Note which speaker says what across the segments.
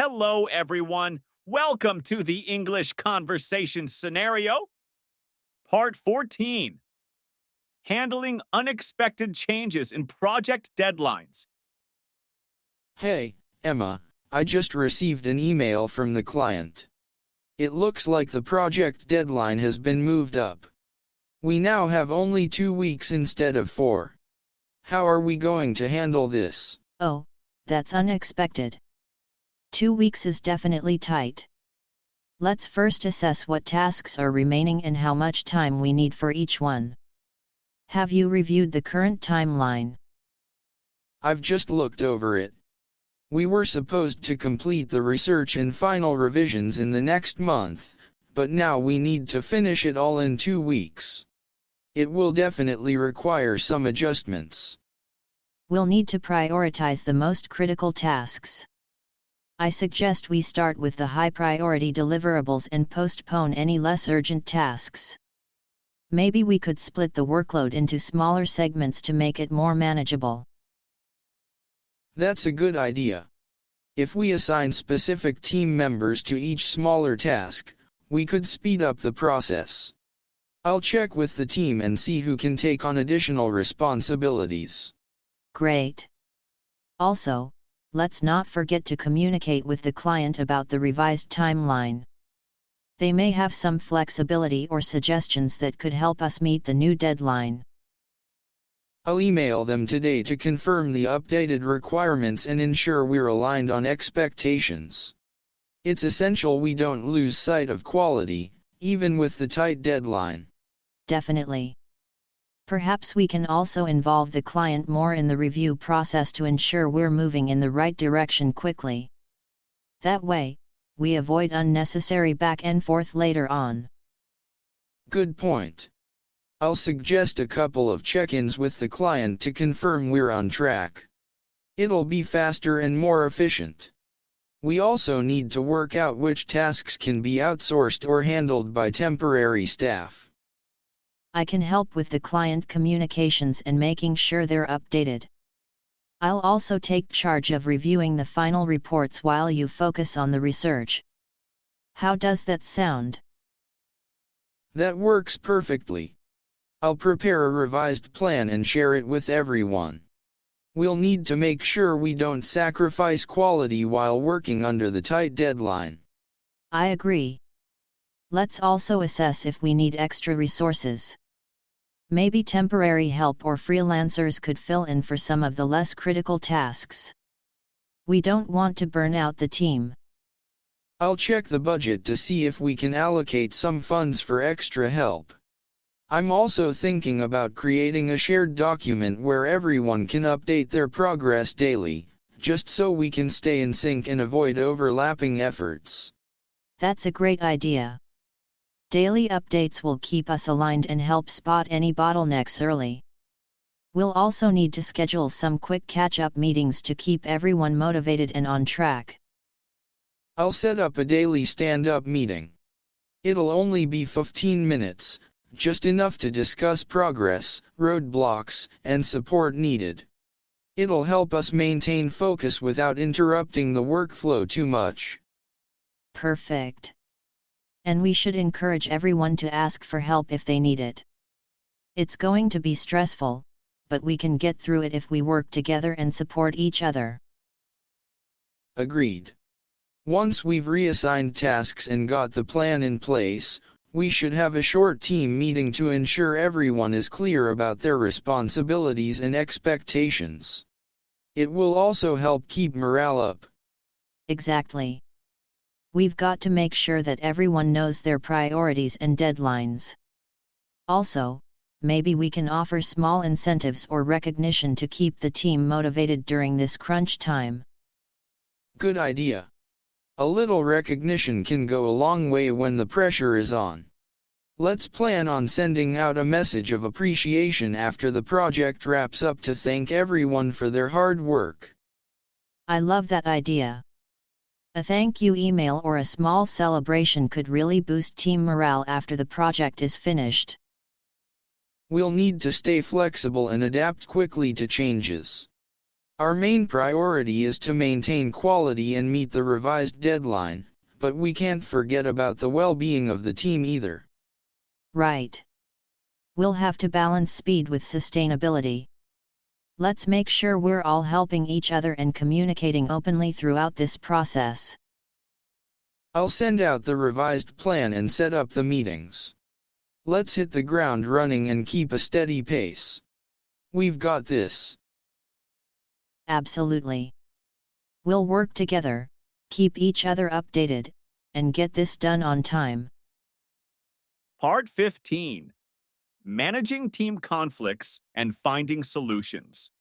Speaker 1: Hello, everyone. Welcome to the English Conversation Scenario, Part 14 Handling Unexpected Changes in Project Deadlines.
Speaker 2: Hey, Emma, I just received an email from the client. It looks like the project deadline has been moved up. We now have only 2 weeks instead of 4. How are we going to handle this?
Speaker 3: Oh, that's unexpected. 2 weeks is definitely tight. Let's first assess what tasks are remaining and how much time we need for each one. Have you reviewed the current timeline?
Speaker 2: I've just looked over it. We were supposed to complete the research and final revisions in the next month, but now we need to finish it all in 2 weeks. It will definitely require some adjustments.
Speaker 3: We'll need to prioritize the most critical tasks. I suggest we start with the high-priority deliverables and postpone any less urgent tasks. Maybe we could split the workload into smaller segments to make it more manageable.
Speaker 2: That's a good idea. If we assign specific team members to each smaller task, we could speed up the process. I'll check with the team and see who can take on additional responsibilities.
Speaker 3: Great. Also, let's not forget to communicate with the client about the revised timeline. They may have some flexibility or suggestions that could help us meet the new deadline.
Speaker 2: I'll email them today to confirm the updated requirements and ensure we're aligned on expectations. It's essential we don't lose sight of quality, even with the tight deadline.
Speaker 3: Definitely. Perhaps we can also involve the client more in the review process to ensure we're moving in the right direction quickly. That way, we avoid unnecessary back and forth later on.
Speaker 2: Good point. I'll suggest a couple of check-ins with the client to confirm we're on track. It'll be faster and more efficient. We also need to work out which tasks can be outsourced or handled by temporary staff.
Speaker 3: I can help with the client communications and making sure they're updated. I'll also take charge of reviewing the final reports while you focus on the research. How does that sound?
Speaker 2: That works perfectly. I'll prepare a revised plan and share it with everyone. We'll need to make sure we don't sacrifice quality while working under the tight deadline.
Speaker 3: I agree. Let's also assess if we need extra resources. Maybe temporary help or freelancers could fill in for some of the less critical tasks. We don't want to burn out the team.
Speaker 2: I'll check the budget to see if we can allocate some funds for extra help. I'm also thinking about creating a shared document where everyone can update their progress daily, just so we can stay in sync and avoid overlapping efforts.
Speaker 3: That's a great idea. Daily updates will keep us aligned and help spot any bottlenecks early. We'll also need to schedule some quick catch-up meetings to keep everyone motivated and on track.
Speaker 2: I'll set up a daily stand-up meeting. It'll only be 15 minutes, just enough to discuss progress, roadblocks, and support needed. It'll help us maintain focus without interrupting the workflow too much.
Speaker 3: Perfect. And we should encourage everyone to ask for help if they need it. It's going to be stressful, but we can get through it if we work together and support each other.
Speaker 2: Agreed. Once we've reassigned tasks and got the plan in place, we should have a short team meeting to ensure everyone is clear about their responsibilities and expectations. It will also help keep morale up.
Speaker 3: Exactly. We've got to make sure that everyone knows their priorities and deadlines. Also, maybe we can offer small incentives or recognition to keep the team motivated during this crunch time.
Speaker 2: Good idea. A little recognition can go a long way when the pressure is on. Let's plan on sending out a message of appreciation after the project wraps up to thank everyone for their hard work.
Speaker 3: I love that idea. A thank you email or a small celebration could really boost team morale after the project is finished.
Speaker 2: We'll need to stay flexible and adapt quickly to changes. Our main priority is to maintain quality and meet the revised deadline, but we can't forget about the well-being of the team either.
Speaker 3: Right. We'll have to balance speed with sustainability. Let's make sure we're all helping each other and communicating openly throughout this process.
Speaker 2: I'll send out the revised plan and set up the meetings. Let's hit the ground running and keep a steady pace. We've got this.
Speaker 3: Absolutely. We'll work together, keep each other updated, and get this done on time.
Speaker 1: Part 15. Managing team conflicts and finding solutions.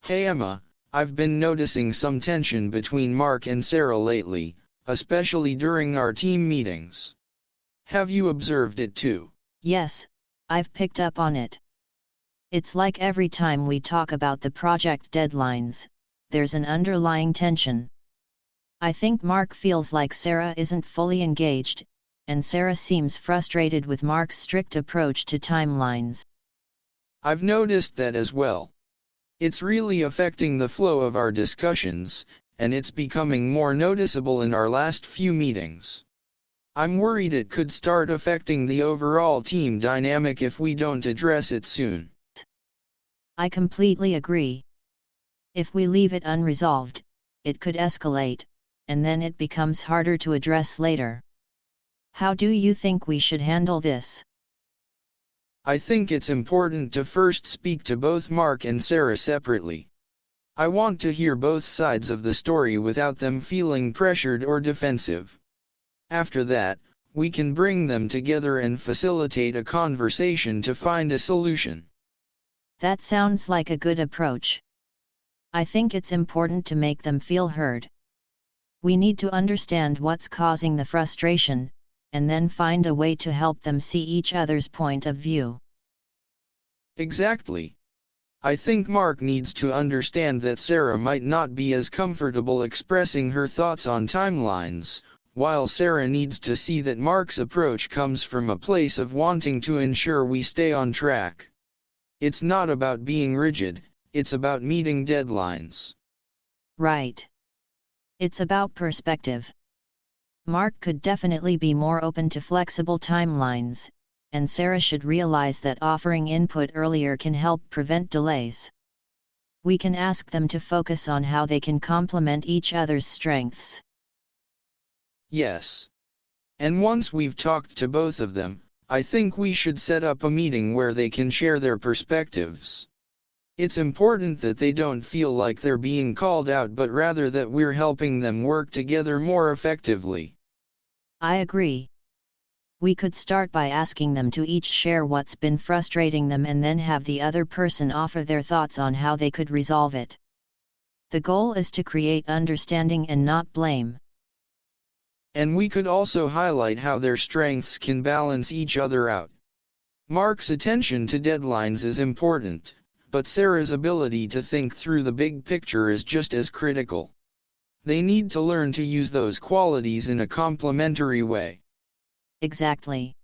Speaker 2: Hey Emma, I've been noticing some tension between Mark and Sarah lately, especially during our team meetings. Have you observed it too?
Speaker 3: Yes, I've picked up on it. It's like every time we talk about the project deadlines, there's an underlying tension. I think Mark feels like Sarah isn't fully engaged, and Sarah seems frustrated with Mark's strict approach to timelines.
Speaker 2: I've noticed that as well. It's really affecting the flow of our discussions, and it's becoming more noticeable in our last few meetings. I'm worried it could start affecting the overall team dynamic if we don't address it soon.
Speaker 3: I completely agree. If we leave it unresolved, it could escalate, and then it becomes harder to address later. How do you think we should handle this?
Speaker 2: I think it's important to first speak to both Mark and Sarah separately. I want to hear both sides of the story without them feeling pressured or defensive. After that, we can bring them together and facilitate a conversation to find a solution.
Speaker 3: That sounds like a good approach. I think it's important to make them feel heard. We need to understand what's causing the frustration, and then find a way to help them see each other's point of view.
Speaker 2: Exactly. I think Mark needs to understand that Sarah might not be as comfortable expressing her thoughts on timelines, while Sarah needs to see that Mark's approach comes from a place of wanting to ensure we stay on track. It's not about being rigid, it's about meeting deadlines.
Speaker 3: Right. It's about perspective. Mark could definitely be more open to flexible timelines, and Sarah should realize that offering input earlier can help prevent delays. We can ask them to focus on how they can complement each other's strengths.
Speaker 2: Yes. And once we've talked to both of them, I think we should set up a meeting where they can share their perspectives. It's important that they don't feel like they're being called out but rather that we're helping them work together more effectively.
Speaker 3: I agree. We could start by asking them to each share what's been frustrating them and then have the other person offer their thoughts on how they could resolve it. The goal is to create understanding and not blame.
Speaker 2: And we could also highlight how their strengths can balance each other out. Mark's attention to deadlines is important, but Sarah's ability to think through the big picture is just as critical. They need to learn to use those qualities in a complementary way.
Speaker 3: Exactly.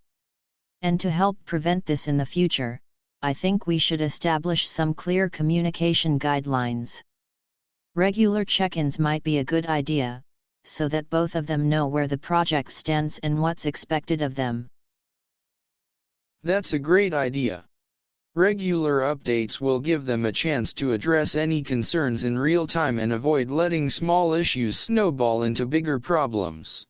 Speaker 3: And to help prevent this in the future, I think we should establish some clear communication guidelines. Regular check-ins might be a good idea, so that both of them know where the project stands and what's expected of them.
Speaker 2: That's a great idea. Regular updates will give them a chance to address any concerns in real time and avoid letting small issues snowball into bigger problems.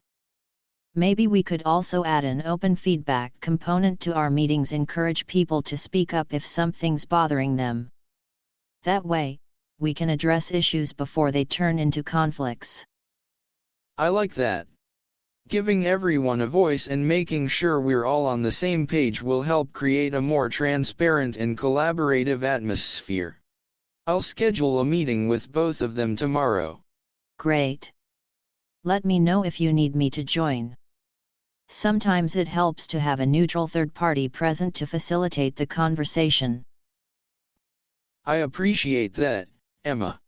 Speaker 3: Maybe we could also add an open feedback component to our meetings, encourage people to speak up if something's bothering them. That way, we can address issues before they turn into conflicts.
Speaker 2: I like that. Giving everyone a voice and making sure we're all on the same page will help create a more transparent and collaborative atmosphere. I'll schedule a meeting with both of them tomorrow.
Speaker 3: Great. Let me know if you need me to join. Sometimes it helps to have a neutral third party present to facilitate the conversation.
Speaker 2: I appreciate that, Emma.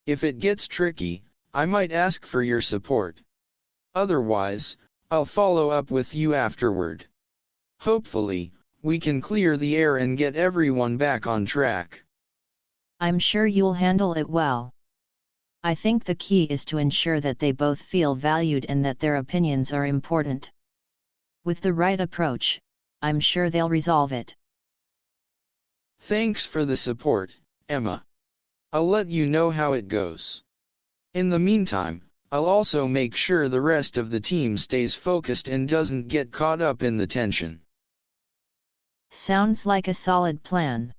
Speaker 2: If it gets tricky, I might ask for your support. Otherwise, I'll follow up with you afterward. Hopefully, we can clear the air and get everyone back on track.
Speaker 3: I'm sure you'll handle it well. I think the key is to ensure that they both feel valued and that their opinions are important. With the right approach, I'm sure they'll resolve it.
Speaker 2: Thanks for the support, Emma. I'll let you know how it goes. In the meantime, I'll also make sure the rest of the team stays focused and doesn't get caught up in the tension.
Speaker 3: Sounds like a solid plan.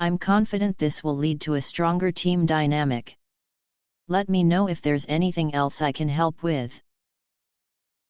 Speaker 3: I'm confident this will lead to a stronger team dynamic. Let me know if there's anything else I can help with.